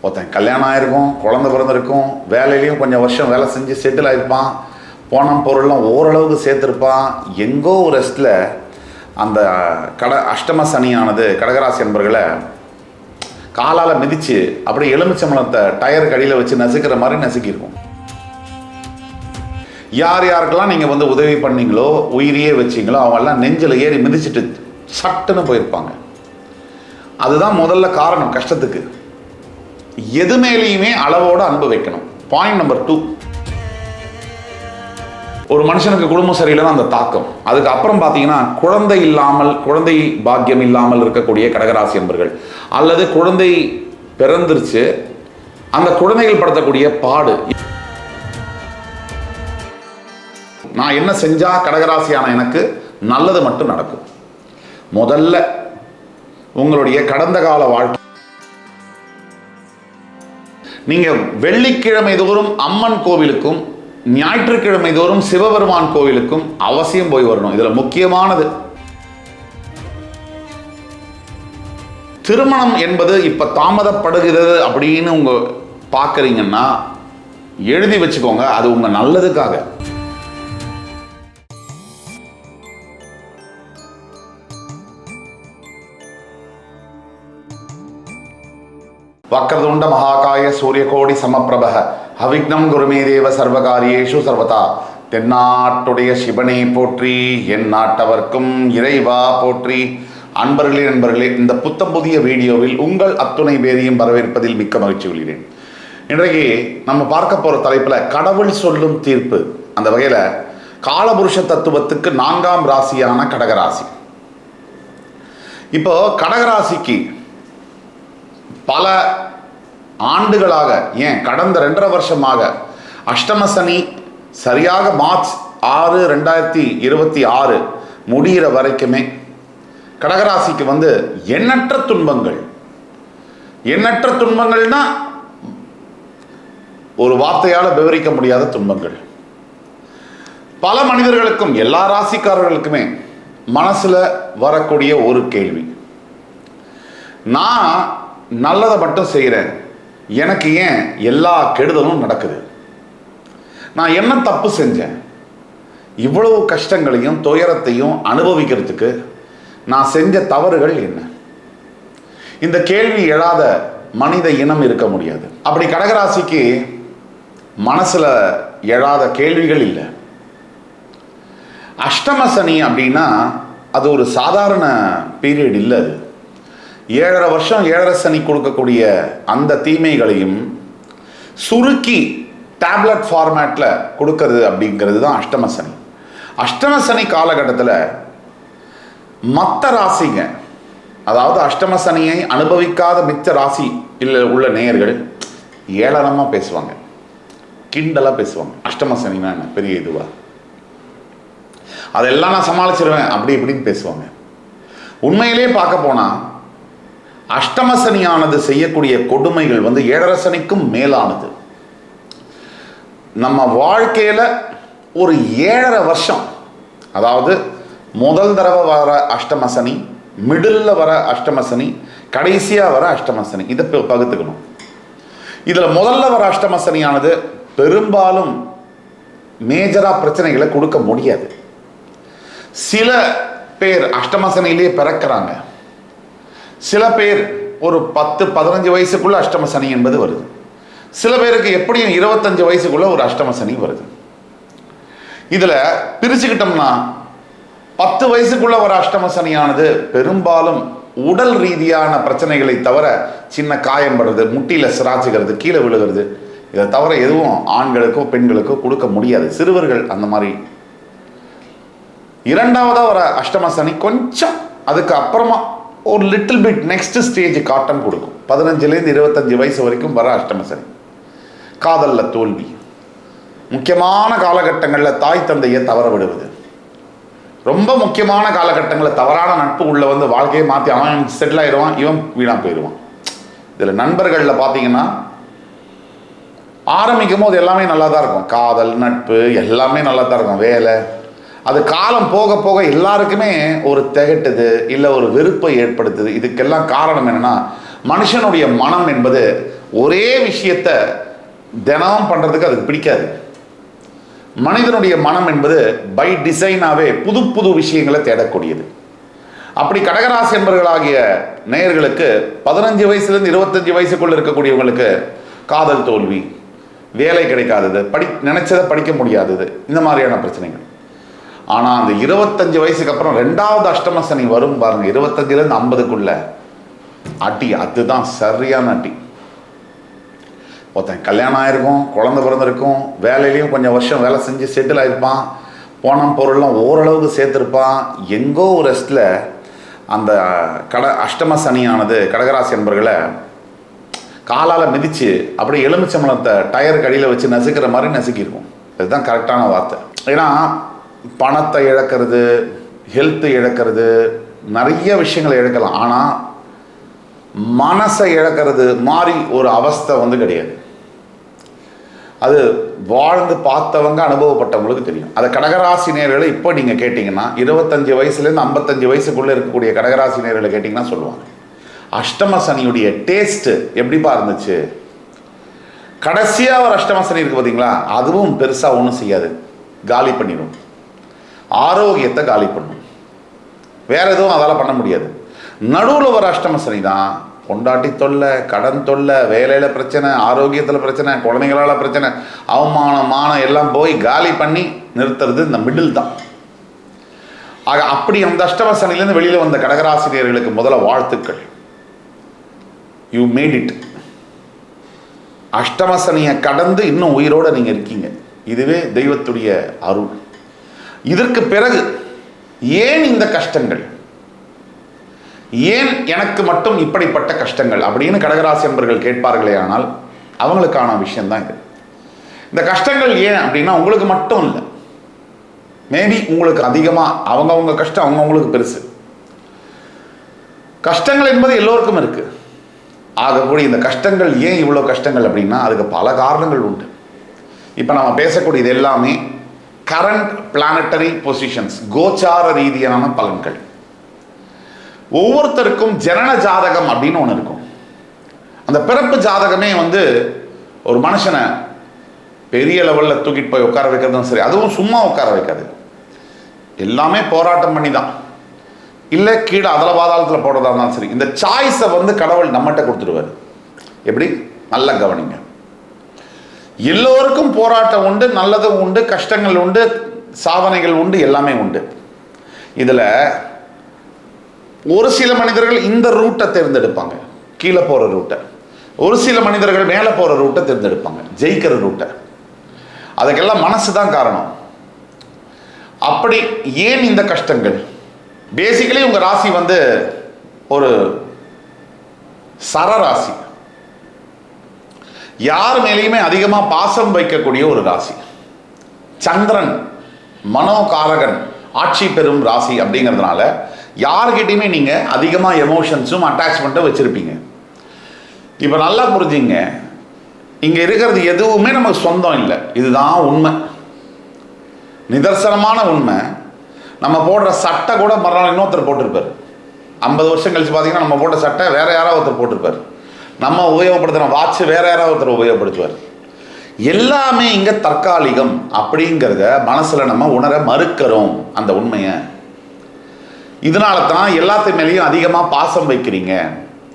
ஒருத்தன் கல்யாணம் ஆகிருக்கும், குழந்தை பிறந்திருக்கும், வேலையிலையும் கொஞ்சம் வருஷம் வேலை செஞ்சு செட்டில் ஆகிருப்பான், போன பொருள்லாம் ஓரளவுக்கு சேர்த்துருப்பான். எங்கோ ஒரு ரெஸ்ட்டில் அந்த அஷ்டம சனியானது கடகராசி என்பர்களை காலால் மிதித்து அப்படியே எலுமிச்சம்பழத்தை டயர் கடியில் வச்சு நசுக்கிற மாதிரி நசுக்கியிருக்கும். யார் யாருக்கெல்லாம் நீங்கள் உதவி பண்ணீங்களோ, உயிரியே வச்சிங்களோ, அவங்கெல்லாம் நெஞ்சில் ஏறி மிதிச்சுட்டு சட்டுன்னு போயிருப்பாங்க. அதுதான் முதல்ல காரணம் கஷ்டத்துக்கு. எது மேலேயுமே அளவோடு அன்பு வைக்கணும். பாயிண்ட் நம்பர் 2, ஒரு மனுஷனுக்கு குடும்பம் சரியில்லைன்னா அந்த தாக்கம். அதுக்கப்புறம் பார்த்தீங்கன்னா குழந்தை பாக்கியம் இல்லாமல் இருக்கக்கூடிய கடகராசி என்பர்கள், அல்லது குழந்தை பிறந்துருச்சு அந்த குழந்தைகள் படுத்தக்கூடிய பாடு. நான் என்ன செஞ்சா கடகராசியான எனக்கு நல்லது மட்டும் நடக்கும். முதல்ல உங்களுடைய கடந்த கால வாழ்க்கை, நீங்க வெள்ளிக்கிழமை தோறும் அம்மன் கோவிலுக்கும் ஞாயிற்றுக்கிழமை தோறும் சிவபெருமான் கோவிலுக்கும் அவசியம் போய் வரணும். இதுல முக்கியமானது திருமணம் என்பது இப்ப தாமதப்படுகிறது அப்படின்னு உங்க பாக்குறீங்கன்னா எழுதி வச்சுக்கோங்க, அது உங்க நல்லதுக்காக. வக்ரதுண்ட மகாகாய சூரியகோடி சமப்பிரப அவிக்னம் குருமே தேவ சர்வகாரியேஷு சர்வதா. தென்னாட்டுடைய சிவனே போற்றி, என் நாட்டவர்க்கும் இறைவா போற்றி. நண்பர்களே, இந்த புத்தம் புதிய வீடியோவில் உங்கள் அத்துணை பேரையும் வரவேற்பதில் மிக்க மகிழ்ச்சி கொள்கிறேன். இன்றைக்கு நம்ம பார்க்க போகிற தலைப்பில் கடவுள் சொல்லும் தீர்ப்பு. அந்த வகையில் காலபுருஷ தத்துவத்துக்கு 4ஆம் ராசியான கடகராசி. இப்போ கடகராசிக்கு பல ஆண்டுகளாக, ஏன் கடந்த 2.5 வருஷமாக அஷ்டம சனி சரியாக மார்ச் 6, 2026 முடிகிற வரைக்குமே கடகராசிக்கு எண்ணற்ற துன்பங்கள்னா ஒரு வார்த்தையால் விவரிக்க முடியாத துன்பங்கள். பல மனிதர்களுக்கும், எல்லா ராசிக்காரர்களுக்குமே மனசுல வரக்கூடிய ஒரு கேள்வி, நான் நல்லதை மட்டும் செய்கிறேன், எனக்கு ஏன் எல்லா கெடுதலும் நடக்குது? நான் என்ன தப்பு செஞ்சேன்? இவ்வளவு கஷ்டங்களையும் துயரத்தையும் அனுபவிக்கிறதுக்கு நான் செஞ்ச தவறுகள் என்ன? இந்த கேள்வி எழாத மனித இனம் இருக்க முடியாது. அப்படி கடகராசிக்கு மனசுல எழாத கேள்விகள் இல்லை. அஷ்டம சனி அப்படின்னா அது ஒரு சாதாரண பீரியட் இல்லை. அது 7.5 வருஷம் 7.5 சனி கொடுக்கக்கூடிய அந்த தீமைகளையும் சுருக்கி டேப்லெட் ஃபார்மேட்டில் கொடுக்கறது அப்படிங்கிறது தான் அஷ்டம சனி. அஷ்டம சனி காலகட்டத்தில் மற்ற ராசிங்க, அதாவது அஷ்டம சனியை அனுபவிக்காத மிச்ச ராசி உள்ள நேயர்கள் ஏளனமாக பேசுவாங்க, கிண்டலாக பேசுவாங்க. அஷ்டம சனினா என்ன பெரிய இதுவா, அதெல்லாம் நான் சமாளிச்சிருவேன் அப்படி இப்படின்னு பேசுவாங்க. உண்மையிலே பார்க்க போனால் அஷ்டம சனியானது செய்யக்கூடிய கொடுமைகள் 7.5 சனிக்கும் மேலானது. நம்ம வாழ்க்கையில் ஒரு 7.5 வருஷம், அதாவது முதல் தடவை வர அஷ்டம சனி, மிடில் வர அஷ்டம சனி, கடைசியாக வர அஷ்டம சனி, இதை பகுத்துக்கணும். இதில் முதல்ல வர அஷ்டம சனியானது பெரும்பாலும் மேஜராக பிரச்சனைகளை கொடுக்க முடியாது. சில பேர் அஷ்டம சனியிலே பிறக்கிறாங்க, சில பேர் ஒரு 10-15 வயசுக்குள்ள அஷ்டம சனி என்பது வருது, சில பேருக்கு எப்படியும் 25 வயசுக்குள்ள ஒரு அஷ்டம சனி வருது. இதுல பிரிச்சுக்கிட்டோம்னா 10 வயசுக்குள்ள வர அஷ்டம சனியானது பெரும்பாலும் உடல் ரீதியான பிரச்சனைகளை தவிர, சின்ன காயம் படுறது, முட்டியில சிராச்சுகிறது, கீழே விழுகிறது, இதை தவிர எதுவும் ஆண்களுக்கோ பெண்களுக்கோ கொடுக்க முடியாது. சிறுவர்கள் அந்த மாதிரி. இரண்டாவதா வர அஷ்டம சனி கொஞ்சம் அதுக்கு அப்புறமா ஒரு லிட்டில் பிட் நெக்ஸ்ட் ஸ்டேஜ் காட்டம் கொடுக்கும். 15லேருந்து 25 வயசு வரைக்கும் வர அஷ்டம சனி. காதலில் தோல்வி, முக்கியமான காலகட்டங்களில் தாய் தந்தையை தவற விடுவது, ரொம்ப முக்கியமான காலகட்டங்களில் தவறான நட்பு உள்ள வாழ்க்கையை மாற்றி அவன் செட்டில் ஆயிடுவான், இவன் வீணாக போயிடுவான். இதில் நண்பர்களில் பார்த்தீங்கன்னா ஆரம்பிக்கும் போது எல்லாமே நல்லா தான் இருக்கும், காதல் நட்பு எல்லாமே நல்லா தான் இருக்கும், வேலை. அது காலம் போக போக எல்லாருக்குமே ஒரு திகட்டுது, இல்லை ஒரு வெறுப்பை ஏற்படுத்துது. இதுக்கெல்லாம் காரணம் என்னன்னா, மனுஷனுடைய மனம் என்பது ஒரே விஷயத்தை தினம் பண்ணுறதுக்கு அதுக்கு பிடிக்காது. மனிதனுடைய மனம் என்பது பை டிசைனாகவே புது புது விஷயங்களை தேடக்கூடியது. அப்படி கடகராசி என்பவர்களாகிய நேயர்களுக்கு 15 வயசுலேருந்து 25 வயசுக்குள்ள இருக்கக்கூடியவங்களுக்கு காதல் தோல்வி, வேலை கிடைக்காதது, நினைச்சதை படிக்க முடியாதது, இந்த மாதிரியான பிரச்சனைகள். ஆனால் அந்த 25 வயசுக்கு அப்புறம் 2வது அஷ்டம சனி வரும் பாருங்க, 25லேருந்து 50க்குள்ள அடி, அதுதான் சரியான அடி. ஒருத்தன் கல்யாணம் ஆயிருக்கும், குழந்தை பிறந்திருக்கும், வேலையிலையும் கொஞ்சம் வருஷம் வேலை செஞ்சு செட்டில் ஆகிருப்பான், போன பொருள்லாம் ஓரளவுக்கு சேர்த்துருப்பான். எங்கோ ஒரு ரெஸ்ட்டில் அந்த அஷ்டம சனியானது கடகராசி என்பர்களை காலால் மிதித்து அப்படியே எலுமிச்சம்பழத்தை டயருக்கு அடியில் வச்சு நசுக்கிற மாதிரி நசுக்கியிருக்கும். இதுதான் கரெக்டான வார்த்தை. ஏன்னா பணத்தை இழக்கிறது, ஹெல்த்து இழக்கிறது, நிறைய விஷயங்களை இழக்கலாம். ஆனால் மனசை இழக்கிறது மாதிரி ஒரு அவஸ்தை கிடையாது. அது வாழ்ந்து பார்த்தவங்க, அனுபவப்பட்டவங்களுக்கு தெரியும். அதை கடகராசி நேயர்களை இப்போ நீங்கள் கேட்டிங்கன்னா 25 வயசுலேருந்து 55 வயசுக்குள்ளே இருக்கக்கூடிய கடகராசி நேயர்களை கேட்டிங்கன்னா சொல்லுவாங்க, அஷ்டம சனியுடைய டேஸ்ட்டு எப்படிப்பா இருந்துச்சு. கடைசியாக ஒரு அஷ்டம சனி இருக்குது பார்த்தீங்களா, அதுவும் பெருசாக ஒன்றும் செய்யாது, காலி பண்ணிடும், ஆரோக்கியத்தை காலி பண்ணும், வேற எதுவும் அதால் பண்ண முடியாது. நடுவில் வர அஷ்டம சனி தான் பொண்டாட்டி தொல்லை, கடன் தொல்லை, வேலையில் பிரச்சனை, ஆரோக்கியத்தில் பிரச்சனை, குழந்தைங்களால் பிரச்சனை, அவமானம் மானம் எல்லாம் போய் காலி பண்ணி நிறுத்துறது இந்த மிடில் தான். ஆக அப்படி அந்த அஷ்டம சனிலேருந்து வெளியில் வந்த கடகராசினியர்களுக்கு முதல்ல வாழ்த்துக்கள், யூ மேட் இட். அஷ்டம சனியை கடந்து இன்னும் உயிரோடு நீங்கள் இருக்கீங்க, இதுவே தெய்வத்துடைய அருள். இதற்கு பிறகு ஏன் இந்த கஷ்டங்கள், ஏன் எனக்கு மட்டும் இப்படிப்பட்ட கஷ்டங்கள் அப்படின்னு கடகராசி என்பர்கள் கேட்பார்களே, ஆனால் அவங்களுக்கான விஷயம்தான் இது. இந்த கஷ்டங்கள் ஏன் அப்படின்னா உங்களுக்கு மட்டும் இல்லை, மேபி உங்களுக்கு அதிகமாக அவங்கவுங்க கஷ்டம் அவங்கவுங்களுக்கு பெருசு. கஷ்டங்கள் என்பது எல்லோருக்கும் இருக்கு. ஆகக்கூடிய இந்த கஷ்டங்கள் ஏன் இவ்வளோ கஷ்டங்கள் அப்படின்னா அதுக்கு பல காரணங்கள் உண்டு. இப்போ நம்ம பேசக்கூடியது எல்லாமே கரண்ட் பிளானட்டரி பொசிஷன்ஸ், கோச்சார ரீதியான பலன்கள். ஒவ்வொருத்தருக்கும் ஜனன ஜாதகம் அப்படின்னு ஒன்று இருக்கும். அந்த பிறப்பு ஜாதகமே ஒரு மனுஷனை பெரிய லெவலில் தூக்கிட்டு போய் உட்கார வைக்கிறதும் சரி, அதுவும் சும்மா உட்கார வைக்காது, எல்லாமே போராட்டம் பண்ணி தான், இல்லை கீழே அதல பாதாளத்தில் போடுறதா இருந்தாலும் சரி, இந்த சாய்ஸை கடவுள் நம்மகிட்ட கொடுத்துருவார். எப்படி, நல்லா கவனிங்க. எல்லோருக்கும் போராட்டம் உண்டு, நல்லதும் உண்டு, கஷ்டங்கள் உண்டு, சாதனைகள் உண்டு, எல்லாமே உண்டு. இதில் ஒரு சில மனிதர்கள் இந்த ரூட்டை தேர்ந்தெடுப்பாங்க, கீழே போகிற ரூட்டை. ஒரு சில மனிதர்கள் மேலே போகிற ரூட்டை தேர்ந்தெடுப்பாங்க, ஜெயிக்கிற ரூட்டை. அதுக்கெல்லாம் மனசு தான் காரணம். அப்படி ஏன் இந்த கஷ்டங்கள்? பேசிக்கலி உங்கள் ராசி ஒரு சரராசி, யார் மேலேயுமே அதிகமாக பாசம் வைக்கக்கூடிய ஒரு ராசி. சந்திரன் மனோகாரகன் ஆட்சி பெறும் ராசி அப்படிங்கிறதுனால யார்கிட்டையுமே நீங்கள் அதிகமாக எமோஷன்ஸும் அட்டாச்மெண்ட்டும் வச்சுருப்பீங்க. இப்போ நல்லா புரிஞ்சுங்க, இங்கே இருக்கிறது எதுவுமே நமக்கு சொந்தம் இல்லை, இதுதான் உண்மை, நிதர்சனமான உண்மை. நம்ம போடுற சட்டை கூட மறுநாள் இன்னொருத்தர் போட்டிருப்பார். 50 வருஷம் கழிச்சு பார்த்தீங்கன்னா நம்ம போட்ட சட்டை வேற யாராவது ஒருத்தர் போட்டிருப்பார். நம்ம உபயோகப்படுத்துகிற வாட்ச் வேற யாராவது ஒருத்தர் உபயோகப்படுத்துவார். எல்லாமே இங்கே தற்காலிகம் அப்படிங்கிறத மனசில் நம்ம உணர மறுக்கிறோம் அந்த உண்மையை. இதனால தான் எல்லாத்து மேலேயும் அதிகமாக பாசம் வைக்கிறீங்க.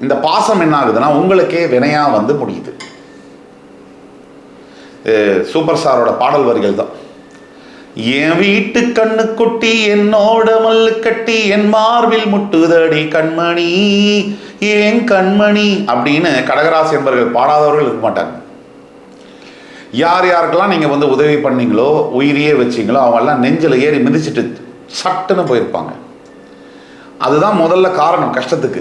இந்த பாசம் என்ன ஆகுதுன்னா உங்களுக்கே வினையாக முடியுது. சூப்பர் ஸ்டாரோட பாடல் வரிகள் தான், என் வீட்டு கண்ணு குட்டி என்னோட மல்லு கட்டி என் மார்பில் முட்டுதடி கண்மணி ஏன் கண்மணி அப்படின்னு கடகராசி என்பவர்கள் பாடாதவர்கள் இருக்க மாட்டாங்க. யார் யாருக்கெல்லாம் நீங்கள் உதவி பண்ணீங்களோ, உயிரியே வச்சிங்களோ, அவங்கெல்லாம் நெஞ்சில் ஏறி மிதிச்சுட்டு சட்டுன்னு போயிருப்பாங்க. அதுதான் முதல்ல காரணம் கஷ்டத்துக்கு.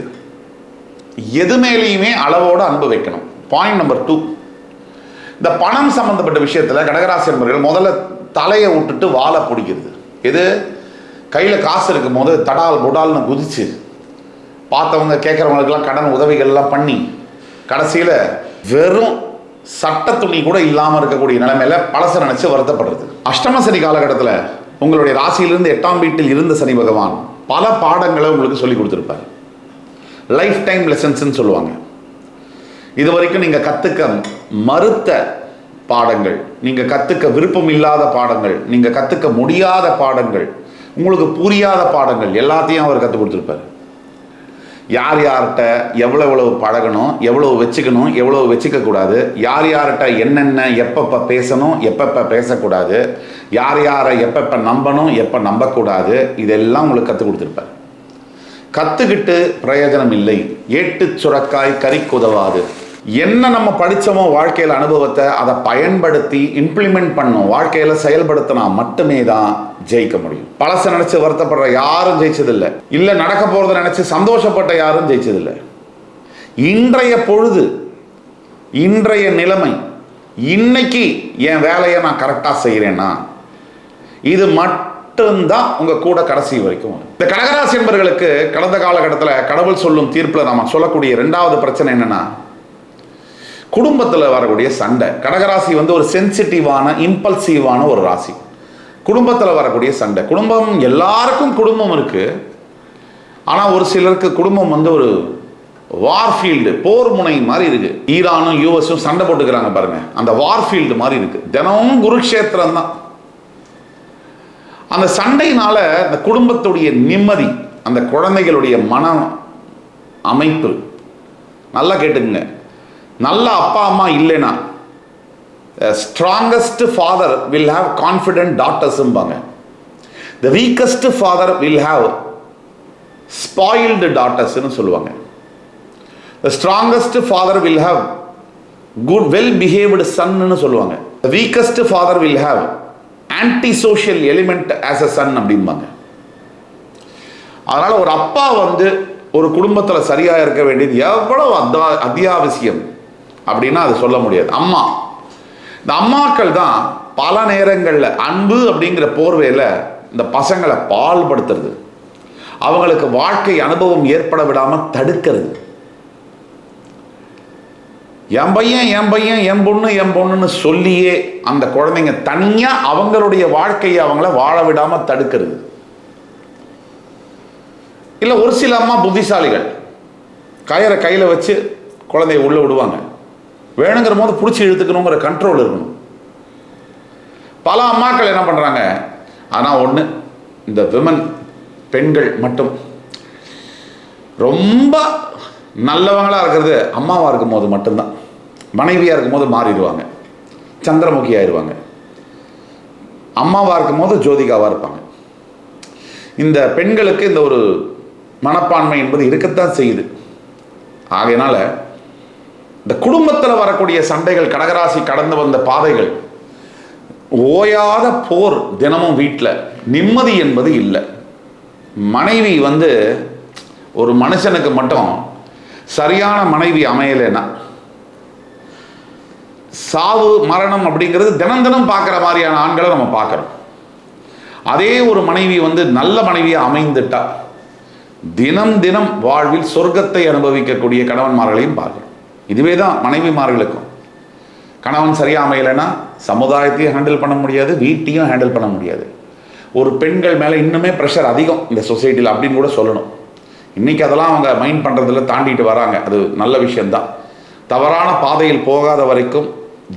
எது மேலேயுமே அளவோடு அன்பு வைக்கணும். பாயிண்ட் நம்பர் 2, இந்த பணம் சம்பந்தப்பட்ட விஷயத்தில் கடகராசி என்பவர்கள் முதல்ல தலையை விட்டுட்டு வாழை பிடிக்கிறது. எது, கையில் காசு இருக்கும் போது தடால் புடால்னு குதிச்சு பார்த்தவங்க கேட்குறவங்களுக்கெல்லாம் கடன் உதவிகள்லாம் பண்ணி கடைசியில் வெறும் சட்ட துணி கூட இல்லாமல் இருக்கக்கூடிய நிலைமையில பழச நினைச்சு வருத்தப்படுறது. அஷ்டம சனி காலகட்டத்தில் உங்களுடைய ராசியிலிருந்து 8ஆம் வீட்டில் இருந்த சனி பகவான் பல பாடங்களை உங்களுக்கு சொல்லி கொடுத்துருப்பார். லைஃப் டைம் லெசன்ஸ்ன்னு சொல்லுவாங்க. இது வரைக்கும் நீங்கள் கற்றுக்க மறுத்த பாடங்கள், நீங்கள் கற்றுக்க விருப்பம் இல்லாத பாடங்கள், நீங்கள் கற்றுக்க முடியாத பாடங்கள், உங்களுக்கு புரியாத பாடங்கள் எல்லாத்தையும் அவர் கற்றுக் கொடுத்துருப்பார். யார் யார்கிட்ட எவ்வளவு பழகணும், எவ்வளவு வச்சுக்கணும், எவ்வளவு வச்சுக்கக்கூடாது, யார் யார்கிட்ட என்னென்ன எப்பப்போ பேசணும், எப்பப்போ பேசக்கூடாது, யார் யாரை எப்பப்போ நம்பணும், எப்போ நம்பக்கூடாது, இதெல்லாம் உங்களுக்கு கற்றுக் கொடுத்துருப்பார். கற்றுக்கிட்டு பிரயோஜனம் இல்லை, ஏட்டு சுரக்காய் கறிக்கு உதவாது. என்ன நம்ம படித்தோமோ வாழ்க்கையில் அனுபவத்தை அதை பயன்படுத்தி இம்ப்ளிமெண்ட் பண்ணோம், வாழ்க்கையில் செயல்படுத்தினா மட்டுமே தான் ஜெயிக்க முடியும். பழச நினைச்சு வருத்தப்படுற யாரும் ஜெயிச்சதில்லை, இல்லை நடக்க போறதை நினைச்சு சந்தோஷப்பட்ட யாரும் ஜெயிச்சதில்லை. இன்றைய பொழுது, இன்றைய நிலைமை, இன்னைக்கு என் வேலையை நான் கரெக்டாக செய்கிறேன்னா இது மட்டும்தான் உங்க கூட கடைசி வரைக்கும். இந்த கடகராசி என்பவர்களுக்கு கடந்த காலகட்டத்தில் கடவுள் சொல்லும் தீர்ப்பில் நம்ம சொல்லக்கூடிய இரண்டாவது பிரச்சனை என்னன்னா, குடும்பத்தில் வரக்கூடிய சண்டை. கடகராசி ஒரு சென்சிட்டிவான இம்பல்சிவான ஒரு ராசி. குடும்பத்தில் வரக்கூடிய சண்டை. குடும்பம் எல்லாருக்கும் குடும்பம் இருக்கு, ஆனால் ஒரு சிலருக்கு குடும்பம் ஒரு வார்ஃபீல்டு, போர் முனை மாதிரி இருக்கு. ஈரானும் யூஎஸும் சண்டை போட்டுக்கிறாங்க பாருங்க, அந்த வார்ஃபீல்டு மாதிரி இருக்கு. தினமும் குருக்ஷேத்திரம் தான். அந்த சண்டையினால அந்த குடும்பத்துடைய நிம்மதி, அந்த குழந்தைகளுடைய மன அமைப்பு, நல்லா கேட்டுக்குங்க, நல்ல அப்பா அம்மா இல்லைனா strongest father will have confident டாட்டர்ஸ்ம்பாங்க. The weakest father will have spoiled டாட்டர்ஸ்னு சொல்லுவாங்க. The strongest father will have good well behaved சன்னு சொல்லுவாங்க. The weakest father will have anti social element as a son அப்படிம்பாங்க. அதனால ஒரு அப்பா ஒரு குடும்பத்தில் சரியா இருக்க வேண்டியது எவ்வளவு அத்தியாவசியம் அப்படின்னா அது சொல்ல முடியாது. அம்மா, இந்த அம்மாக்கள் தான் பல நேரங்களில் அன்பு அப்படிங்கிற போர்வையில் இந்த பசங்களை பால்படுத்துறது, அவங்களுக்கு வாழ்க்கை அனுபவம் ஏற்பட விடாமல் தடுக்கிறது. என் பையன் என் பையன், என் பொண்ணு என் பொண்ணுன்னு சொல்லியே அந்த குழந்தைங்க தனியாக அவங்களுடைய வாழ்க்கையை அவங்கள வாழ விடாமல் தடுக்கிறது. இல்லை ஒரு சில அம்மா புத்திசாலிகள், கயிறை கையில் வச்சு குழந்தைய உள்ளே விடுவாங்க, வேணுங்கிற போது பிடிச்சி இழுத்துக்கணுங்கிற கண்ட்ரோல் இருக்கணும். பல அம்மாக்கள் என்ன பண்ணுறாங்க, ஆனால் ஒன்று, இந்த விமன் பெண்கள் மட்டும் ரொம்ப நல்லவங்களாக இருக்கிறது அம்மாவாக இருக்கும் போது மட்டும்தான். மனைவியாக இருக்கும் போது மாறிடுவாங்க, சந்திரமுகி ஆயிடுவாங்க. அம்மாவாக இருக்கும் போது ஜோதிகாவாக இருப்பாங்க. இந்த பெண்களுக்கு இந்த ஒரு மனப்பான்மை என்பது இருக்கத்தான் செய்யுது. ஆகையினால இந்த குடும்பத்தில் வரக்கூடிய சண்டைகள், கடகராசி கடந்து வந்த பாதைகள், ஓயாத போர் தினமும், வீட்டில் நிம்மதி என்பது இல்லை. மனைவி ஒரு மனுஷனுக்கு மட்டும் சரியான மனைவி அமையலைன்னா சாவு மரணம் அப்படிங்கிறது தினம் தினம் பார்க்குற மாதிரியான ஆண்களை நம்ம பார்க்குறோம். அதே ஒரு மனைவி நல்ல மனைவியாக அமைந்துட்டா தினம் தினம் வாழ்வில் சொர்க்கத்தை அனுபவிக்கக்கூடிய கணவன்மார்களையும் பார்க்குறோம். இதுவே தான் மனைவிமார்களுக்கும். கணவன் சரியாக அமையலைன்னா சமுதாயத்தையும் ஹேண்டில் பண்ண முடியாது, வீட்டையும் ஹேண்டில் பண்ண முடியாது. ஒரு பெண்கள் மேலே இன்னுமே ப்ரெஷர் அதிகம் இந்த சொசைட்டியில் அப்படின்னு கூட சொல்லணும். இன்றைக்கி அதெல்லாம் அவங்க மைண்ட் பண்ணுறதில் தாண்டிட்டு வராங்க, அது நல்ல விஷயந்தான். தவறான பாதையில் போகாத வரைக்கும்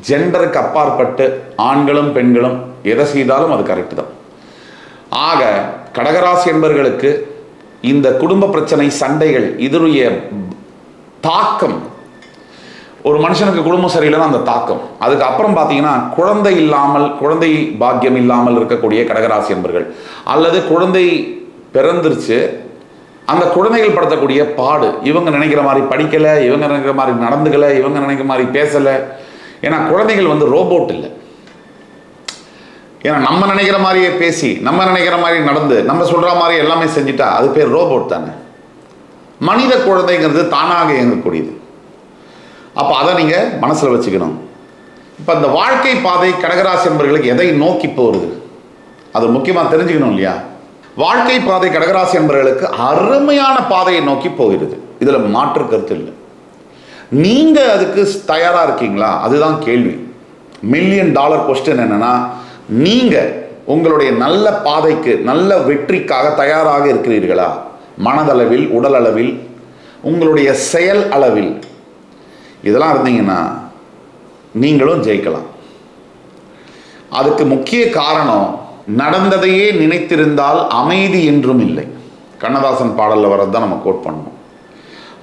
ஜெண்டருக்கு அப்பாற்பட்டு ஆண்களும் பெண்களும் எதை செய்தாலும் அது கரெக்டு தான். ஆக கடகராசி என்பவர்களுக்கு இந்த குடும்ப பிரச்சனை, சண்டைகள், இதனுடைய தாக்கம், ஒரு மனுஷனுக்கு குடும்பம் சரியில்லைன்னா அந்த தாக்கம், அதுக்கப்புறம் பார்த்தீங்கன்னா குழந்தை இல்லாமல், குழந்தை பாக்கியம் இல்லாமல் இருக்கக்கூடிய கடகராசி என்பர்கள், அல்லது குழந்தை பிறந்துருச்சு அந்த குழந்தைகள் படுத்தக்கூடிய பாடு, இவங்க நினைக்கிற மாதிரி படிக்கலை, இவங்க நினைக்கிற மாதிரி நடந்துக்கலை, இவங்க நினைக்கிற மாதிரி பேசலை. ஏன்னா குழந்தைகள் ரோபோட் இல்லை. ஏன்னா நம்ம நினைக்கிற மாதிரியே பேசி, நம்ம நினைக்கிற மாதிரி நடந்து, நம்ம சொல்கிற மாதிரி எல்லாமே செஞ்சுட்டா அது பேர் ரோபோட் தானே. மனித குழந்தைங்கிறது தானாக இயங்கக்கூடியது. அப்போ அதை நீங்கள் மனசில் வச்சுக்கணும். இப்போ இந்த வாழ்க்கை பாதை கடகராசி என்பவர்களுக்கு எதை நோக்கி போகிறது அது முக்கியமாக தெரிஞ்சுக்கணும் இல்லையா? வாழ்க்கை பாதை கடகராசி என்பவர்களுக்கு அருமையான பாதையை நோக்கி போகிறது, இதில் மாற்று கருத்து இல்லை. நீங்கள் அதுக்கு தயாராக இருக்கீங்களா? அதுதான் கேள்வி. $1,000,000 கொஸ்டின் என்னன்னா, நீங்கள் உங்களுடைய நல்ல பாதைக்கு, நல்ல வெற்றிக்காக தயாராக இருக்கிறீர்களா? மனதளவில், உடல் அளவில், உங்களுடைய செயல் அளவில் இதெல்லாம் இருந்தீங்கன்னா நீங்களும் ஜெயிக்கலாம். அதுக்கு முக்கிய காரணம், நடந்ததையே நினைத்திருந்தால் அமைதி என்றும் இல்லை. கண்ணதாசன் பாடலில் வரது தான் நம்ம கோட் பண்ணணும்.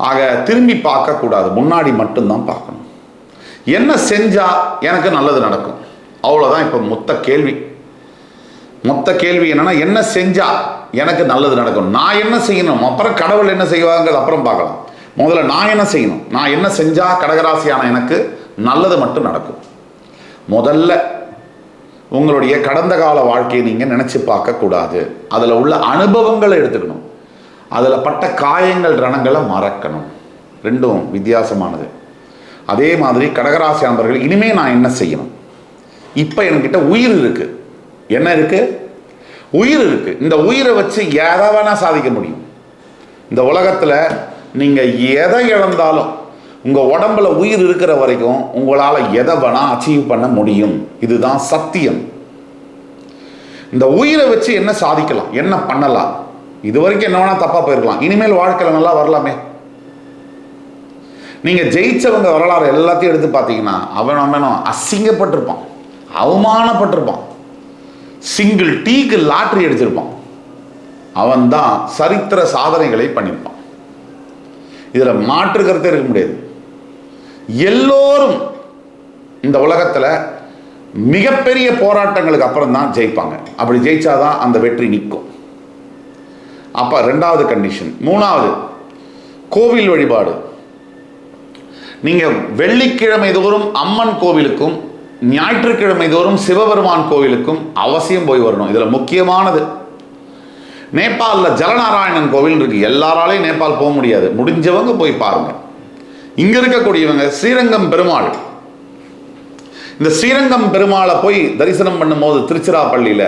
ஆக திரும்பி பார்க்கக்கூடாது, முன்னாடி மட்டும்தான் பார்க்கணும். என்ன செஞ்சால் எனக்கு நல்லது நடக்கும், அவ்வளோதான். இப்போ மொத்த கேள்வி என்னன்னா, என்ன செஞ்சால் எனக்கு நல்லது நடக்கும், நான் என்ன செய்யணும், அப்புறம் கடவுள் என்ன செய்வாங்கிறது அப்புறம் பார்க்கலாம். முதல்ல நான் என்ன செய்யணும், நான் என்ன செஞ்சால் கடகராசியான எனக்கு நல்லது மட்டும் நடக்கும். முதல்ல உங்களுடைய கடந்த கால வாழ்க்கையை நீங்கள் நினச்சி பார்க்கக்கூடாது. அதில் உள்ள அனுபவங்களை எடுத்துக்கணும். அதில் பட்ட காயங்கள் ரணங்களை மறக்கணும். ரெண்டும் வித்தியாசமானது. அதே மாதிரி கடகராசி நண்பர்கள், இனிமேல் நான் என்ன செய்யணும், இப்போ என்கிட்ட உயிர் இருக்குது. என்ன இருக்குது? உயிர் இருக்குது. இந்த உயிரை வச்சு எதை வேணால் சாதிக்க முடியும். இந்த உலகத்தில் நீங்கள் எதை இழந்தாலும் உங்கள் உடம்புல உயிர் இருக்கிற வரைக்கும் உங்களால் எதை வேணால் அச்சீவ் பண்ண முடியும். இதுதான் சத்தியம். இந்த உயிரை வச்சு என்ன சாதிக்கலாம், என்ன பண்ணலாம், இது வரைக்கும் என்ன வேணால் தப்பாக போயிருக்கலாம், இனிமேல் வாழ்க்கையில் நல்லா வரலாமே. நீங்கள் ஜெயிச்சவங்க வரலாறு எல்லாத்தையும் எடுத்து பார்த்தீங்கன்னா அவனும் அசிங்கப்பட்டிருப்பான், அவமானப்பட்டிருப்பான், சிங்கிள் டீக்கு லாட்ரி அடிச்சிருப்பான். அவன் தான் சரித்திர சாதனைகளை பண்ணியிருப்பான். இதில் மாற்று கருத்தே இருக்க முடியாது. எல்லோரும் இந்த உலகத்தில் மிகப்பெரிய போராட்டங்களுக்கு அப்புறம் தான் ஜெயிப்பாங்க. அப்படி ஜெயிச்சாதான் அந்த வெற்றி நிற்கும். அப்போ ரெண்டாவது கண்டிஷன். மூணாவது, கோவில் வழிபாடு. நீங்கள் வெள்ளிக்கிழமை தோறும் அம்மன் கோவிலுக்கும் ஞாயிற்றுக்கிழமை தோறும் சிவபெருமான் கோவிலுக்கும் அவசியம் போய் வரணும். இதில் முக்கியமானது, நேபாளில் ஜலநாராயணன் கோவில் இருக்கு. எல்லாராலையும் நேபாள் போக முடியாது, முடிஞ்சவங்க போய் பாருங்க. இங்க இருக்கக்கூடியவங்க ஸ்ரீரங்கம் பெருமாள், இந்த ஸ்ரீரங்கம் பெருமாளை போய் தரிசனம் பண்ணும்போது திருச்சிராப்பள்ளியில்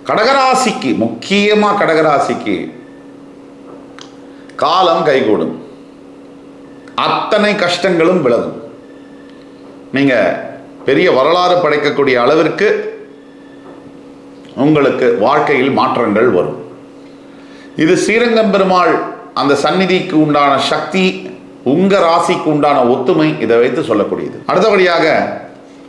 கடகராசிக்கு, முக்கியமாக கடகராசிக்கு காலம் கைகூடும், அத்தனை கஷ்டங்களும் விலகும். நீங்க பெரிய வரலாறு படைக்கக்கூடிய அளவிற்கு உங்களுக்கு வாழ்க்கையில் மாற்றங்கள் வரும். இது ஸ்ரீரங்கம் பெருமாள் அந்த சந்நிதிக்கு உண்டான சக்தி, உங்க ராசிக்கு உண்டான ஒத்துமை, இதை வைத்து சொல்லக்கூடியது. அடுத்தபடியாக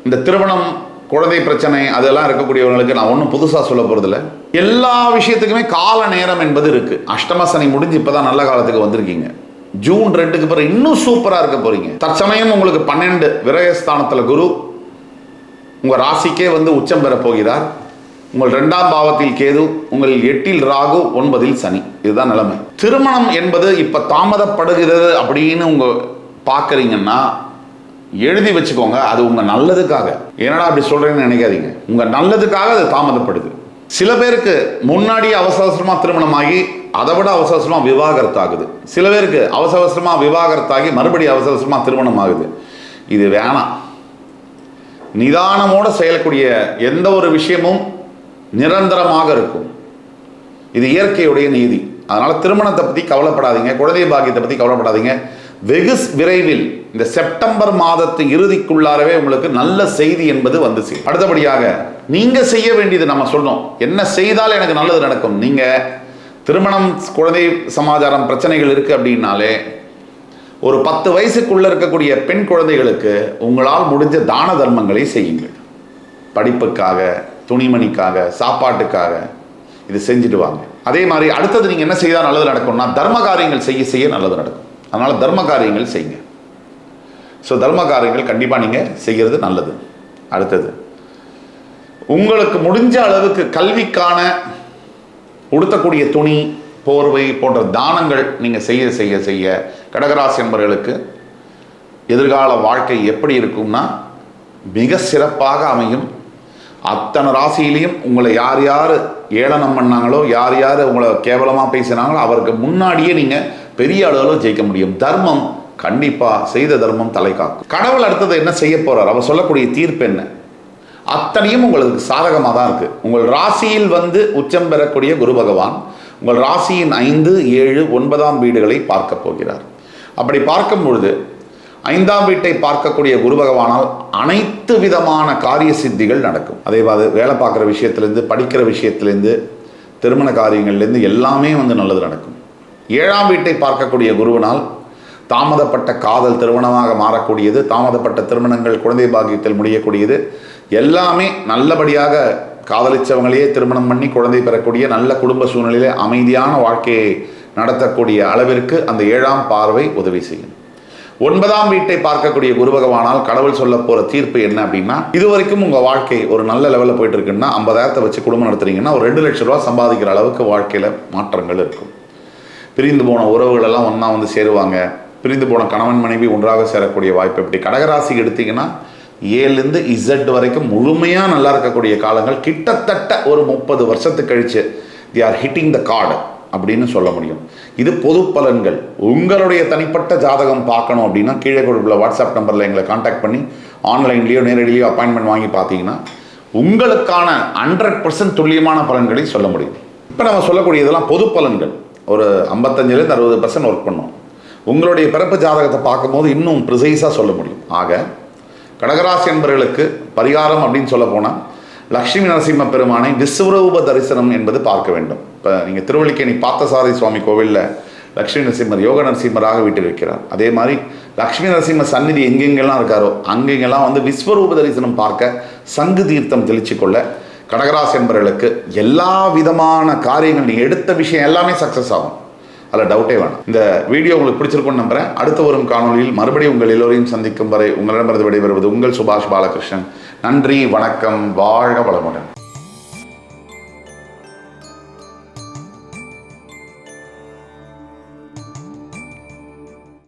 இந்த திருமணம், குழந்தை பிரச்சனை அதெல்லாம் இருக்கக்கூடியவங்களுக்கு நான் ஒன்றும் புதுசாக சொல்ல போறதில்லை. எல்லா விஷயத்துக்குமே கால நேரம் என்பது இருக்கு. அஷ்டம சனி முடிஞ்சு இப்பதான் நல்ல காலத்துக்கு வந்திருக்கீங்க. ஜூன் 2க்கு பிறகு இன்னும் சூப்பரா இருக்க போறீங்க. தற்சமயம் உங்களுக்கு 12 விரயஸ்தானத்தில் குரு உங்க ராசிக்கே வந்து உச்சம் பெற போகிறார். உங்கள் 2ஆம் பாவத்தில் கேது, உங்கள் 8ல் ராகு, 9ல் சனி. இதுதான் நிலைமை. திருமணம் என்பது இப்ப தாமதப்படுகிறது அப்படின்னு உங்க பாக்குறீங்கன்னா எழுதி வச்சுக்கோங்க, அது உங்க நல்லதுக்காக. என்னடா அப்படி சொல்றேன்னு நினைக்காதீங்க, உங்க நல்லதுக்காக அது தாமதப்படுது. சில பேருக்கு முன்னாடி அவசர அவசரமா திருமணம் ஆகி அதை விட அவசர அவசரமா விவாகரத்து ஆகுது. சில பேருக்கு அவசர அவசரமா விவாகரத்தாகி மறுபடியும் அவசர அவசரமா திருமணம் ஆகுது. இது வேணாம். நிதானமோட செயலக்கூடிய எந்த ஒரு விஷயமும் நிரந்தரமாக இருக்கும். இது இயற்கையுடைய நீதி. அதனால திருமணத்தை பற்றி கவலைப்படாதீங்க, குழந்தை பாக்கியத்தை பற்றி கவலைப்படாதீங்க. வெகு விரைவில் இந்த செப்டம்பர் மாதத்து இறுதிக்குள்ளாரவே உங்களுக்கு நல்ல செய்தி என்பது வந்து சேரும். அடுத்தபடியாக நீங்க செய்ய வேண்டியது நம்ம சொன்னோம், என்ன செய்தால் எனக்கு நல்லது நடக்கும். நீங்க திருமணம், குழந்தை சமாச்சாரம் பிரச்சனைகள் இருக்கு அப்படின்னாலே ஒரு 10 வயசுக்குள்ள இருக்கக்கூடிய பெண் குழந்தைகளுக்கு உங்களால் முடிஞ்ச தான தர்மங்களை செய்யுங்கள். படிப்புக்காக, துணிமணிக்காக, சாப்பாட்டுக்காக இது செஞ்சுட்டு வாங்க. அதே மாதிரி அடுத்தது நீங்கள் என்ன செய்தால் நல்லது நடக்கும்னா, தர்ம காரியங்கள் செய்ய செய்ய நல்லது நடக்கும். அதனால் தர்ம காரியங்கள் செய்யுங்க. ஸோ தர்ம காரியங்கள் கண்டிப்பாக நீங்கள் செய்கிறது நல்லது. அடுத்தது, உங்களுக்கு முடிஞ்ச அளவுக்கு கல்விக்கான உடுத்தக்கூடிய துணி, போர்வை போன்ற தானங்கள் நீங்கள் செய்ய செய்ய செய்ய கடகராசி என்பவர்களுக்கு எதிர்கால வாழ்க்கை எப்படி இருக்கும்னா மிக சிறப்பாக அமையும். அத்தனை ராசியிலையும் உங்களை யார் யார் ஏளனம் பண்ணாங்களோ, யார் யார் உங்களை கேவலமாக பேசினாங்களோ அவருக்கு முன்னாடியே நீங்கள் பெரிய அளவில் ஜெயிக்க முடியும். தர்மம் கண்டிப்பாக, செய்த தர்மம் தலை காக்கும். கடவுள் அடுத்தது என்ன செய்ய போறார், அவர் சொல்லக்கூடிய தீர்ப்பு என்ன, அத்தனையும் உங்களுக்கு சாதகமாக தான் இருக்கு. உங்கள் ராசியில் வந்து உச்சம் பெறக்கூடிய குரு பகவான் உங்கள் ராசியின் 5, 7, 9ஆம் வீடுகளை பார்க்க போகிறார். அப்படி பார்க்கும் பொழுது 5ஆம் வீட்டை பார்க்கக்கூடிய குரு பகவானால் அனைத்து விதமான காரிய சித்திகள் நடக்கும். அதே மாதிரி வேலை பார்க்குற விஷயத்திலேருந்து, படிக்கிற விஷயத்திலேருந்து, திருமண காரியங்கள்லேருந்து எல்லாமே வந்து நல்லது நடக்கும். 7ஆம் வீட்டை பார்க்கக்கூடிய குருவினால் தாமதப்பட்ட காதல் திருமணமாக மாறக்கூடியது, தாமதப்பட்ட திருமணங்கள் குழந்தை பாக்கியத்தில் முடியக்கூடியது, எல்லாமே நல்லபடியாக காதலிச்சவங்களையே திருமணம் பண்ணி குழந்தை பெறக்கூடிய நல்ல குடும்ப சூழ்நிலையிலே அமைதியான வாழ்க்கையை நடத்தக்கூடிய அளவிற்கு அந்த 7ஆம் பார்வை உதவி செய்யும். 9ஆம் வீட்டை பார்க்கக்கூடிய குரு பகவானால் கடவுள் சொல்ல போகிற தீர்ப்பு என்ன அப்படின்னா, இது வரைக்கும் உங்கள் வாழ்க்கை ஒரு நல்ல லெவலில் போயிட்டு இருக்குன்னா 50,000 வச்சு குடும்பம் நடத்துறீங்கன்னா ஒரு 2 லட்ச ரூபா சம்பாதிக்கிற அளவுக்கு வாழ்க்கையில் மாற்றங்கள் இருக்கும். பிரிந்து போன உறவுகள் எல்லாம் ஒன்றா வந்து சேருவாங்க. பிரிந்து போன கணவன் மனைவி ஒன்றாக சேரக்கூடிய வாய்ப்பு. எப்படி கடகராசி எடுத்தீங்கன்னா ஏலேருந்து இசட் வரைக்கும் முழுமையாக நல்லா இருக்கக்கூடிய காலங்கள் கிட்டத்தட்ட ஒரு 30 வருஷத்துக்கு கழிச்சு they are hitting the card அப்படின்னு சொல்ல முடியும். இது பொது பலன்கள். உங்களுடைய தனிப்பட்ட ஜாதகம் பார்க்கணும் அப்படின்னா கீழே கொடுக்குள்ள வாட்ஸ்அப் நம்பரில் எங்களை காண்டாக்ட் பண்ணி ஆன்லைன்லேயோ நேரடியோ அப்பாயின்மெண்ட் வாங்கி பார்த்தீங்கன்னா உங்களுக்கான 100% துல்லியமான பலன்களை சொல்ல முடியும். இப்போ நம்ம சொல்லக்கூடியதெல்லாம் பொது பலன்கள். ஒரு 55% 60% ஒர்க் பண்ணும். உங்களுடைய பிறப்பு ஜாதகத்தை பார்க்கும்போது இன்னும் ப்ரிசைஸாக சொல்ல முடியும். ஆக கடகராசி என்பவர்களுக்கு பரிகாரம் அப்படின்னு சொல்ல போனால் லக்ஷ்மி நரசிம்ம பெருமானை விஸ்வரூப தரிசனம் என்பது பார்க்க வேண்டும். இப்போ நீங்கள் திருவல்லிக்கேணி பார்த்தசாரதி சுவாமி கோவிலில் லக்ஷ்மி நரசிம்மர் யோக நரசிம்மராக வீட்டிருக்கிறார். அதே மாதிரி லக்ஷ்மி நரசிம்ம சந்நிதி எங்கெங்கெல்லாம் இருக்காரோ அங்கெங்கெல்லாம் வந்து விஸ்வரூப தரிசனம் பார்க்க சங்கு தீர்த்தம் தெளிச்சு கொள்ள கடகராசி என்பவர்களுக்கு எல்லா விதமான காரியங்கள் நீங்கள் எடுத்த விஷயம் எல்லாமே சக்ஸஸ் ஆகும். அதில் டவுட்டே வேணும். இந்த வீடியோ உங்களுக்கு பிடிச்சிருக்கும்னு நம்புகிறேன். அடுத்த வரும் காணொலியில் மறுபடியும் உங்கள் எல்லோரையும் சந்திக்கும் வரை உங்களிடமிருந்து விடைபெறுவது உங்கள் சுபாஷ் பாலகிருஷ்ணன். நன்றி, வணக்கம், வாழ்க வளமுடன்.